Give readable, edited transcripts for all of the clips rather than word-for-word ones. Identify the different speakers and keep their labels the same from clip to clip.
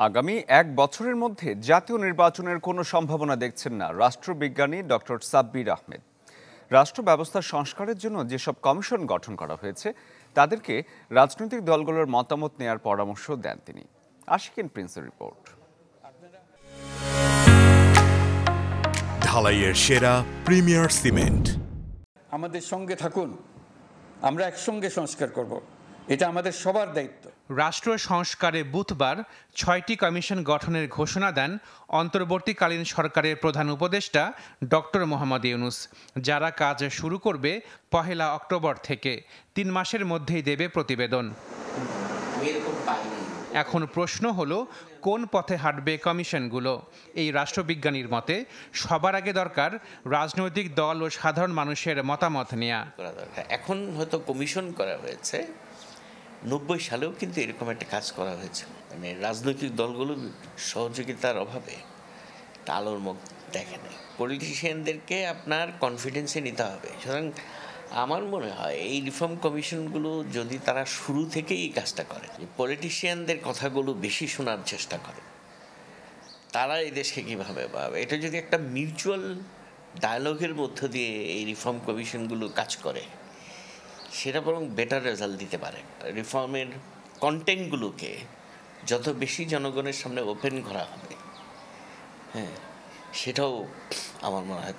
Speaker 1: আগামী এক বছরের মধ্যে জাতীয় নির্বাচনের কোনো সম্ভাবনা দেখছেন না রাষ্ট্রবিজ্ঞানী ডক্টর সাব্বির আহমেদ। রাষ্ট্র ব্যবস্থার সংস্কারের জন্য যেসব কমিশন গঠন করা হয়েছে তাদেরকে রাজনৈতিক দলগুলোর মতামত নেয়ার পরামর্শ দেন তিনি। আশিকিন প্রিন্সের রিপোর্ট।
Speaker 2: ঢালাইয়ের সেরা প্রিমিয়ার সিমেন্ট।
Speaker 3: আমাদের সঙ্গে থাকুন, আমরা একসঙ্গে সংস্কার করব, এটা আমাদের সবার দায়িত্ব।
Speaker 4: রাষ্ট্র সংস্কারে বুধবার ৬টি কমিশন গঠনের ঘোষণা দেন অন্তর্বর্তীকালীন সরকারের প্রধান উপদেষ্টা ডক্টর মোহাম্মদ ইউনূস, যারা কাজ শুরু করবে ১ অক্টোবর থেকে। ৩ মাসের মধ্যেই দেবে প্রতিবেদন। এখন প্রশ্ন হলো, কোন পথে হাঁটবে কমিশনগুলো? এই রাষ্ট্রবিজ্ঞানীর মতে সবার আগে দরকার রাজনৈতিক দল ও সাধারণ মানুষের মতামত নেওয়া।
Speaker 5: এখন হয়তো কমিশন করা হয়েছে, ৯০ সালেও কিন্তু এরকম একটা কাজ করা হয়েছে, মানে রাজনৈতিক দলগুলো সহযোগিতার অভাবে আলোর মুখ দেখে নেই। পলিটিশিয়ানদেরকে আপনার কনফিডেন্সে নিতে হবে। সুতরাং আমার মনে হয় এই রিফর্ম কমিশনগুলো যদি তারা শুরু থেকেই এই কাজটা করে, পলিটিশিয়ানদের কথাগুলো বেশি শোনার চেষ্টা করে, তারা এই দেশকে কীভাবে পাবে, এটা যদি একটা মিউচুয়াল ডায়ালগের মধ্য দিয়ে এই রিফর্ম কমিশনগুলো কাজ করে, সেটা বরং বেটার রেজাল্ট দিতে পারে। রিফর্মের কন্টেন্টগুলোকে যত বেশি জনগণের সামনে ওপেন করা হবে, হ্যাঁ, সেটাও আমার মনে হয়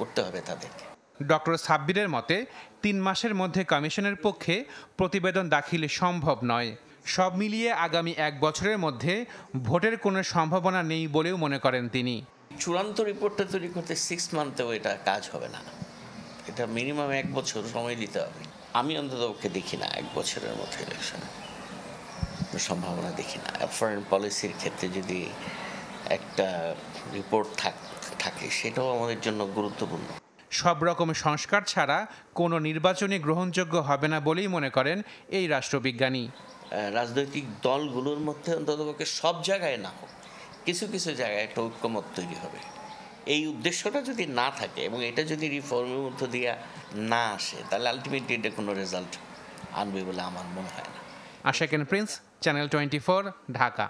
Speaker 5: করতে হবে তাদেরকে।
Speaker 4: ডক্টর সাব্বিরের মতে ৩ মাসের মধ্যে কমিশনের পক্ষে প্রতিবেদন দাখিল সম্ভব নয়। সব মিলিয়ে আগামী এক বছরের মধ্যে ভোটের কোনো সম্ভাবনা নেই বলেও মনে করেন তিনি।
Speaker 5: চূড়ান্ত রিপোর্টটা তৈরি করতে 6 মান্থেও এটা কাজ হবে না, এটা মিনিমাম 1 বছর সময় দিতে হবে। আমি অন্তত ওকে দেখি না 1 বছরের মধ্যে ইলেকশন সম্ভাবনা দেখি না। ফরেন পলিসির ক্ষেত্রে যদি একটা রিপোর্ট থাকে, সেটাও আমাদের জন্য গুরুত্বপূর্ণ।
Speaker 4: সব রকম সংস্কার ছাড়া কোনো নির্বাচনই গ্রহণযোগ্য হবে না বলেই মনে করেন এই রাষ্ট্রবিজ্ঞানী।
Speaker 5: রাজনৈতিক দলগুলোর মধ্যে অন্ততপক্ষে সব জায়গায় না হোক, কিছু কিছু জায়গায় একটা ঐক্যমত তৈরি হবে। এই উদ্দেশ্যটা যদি না থাকে এবং এটা যদি রিফর্মের মধ্য দিয়ে না আসে, তাহলে আলটিমেটলি এটা কোনো রেজাল্ট আনবে বলে আমার মনে হয় না।
Speaker 4: Ashikin Prince, channel 24, Dhaka.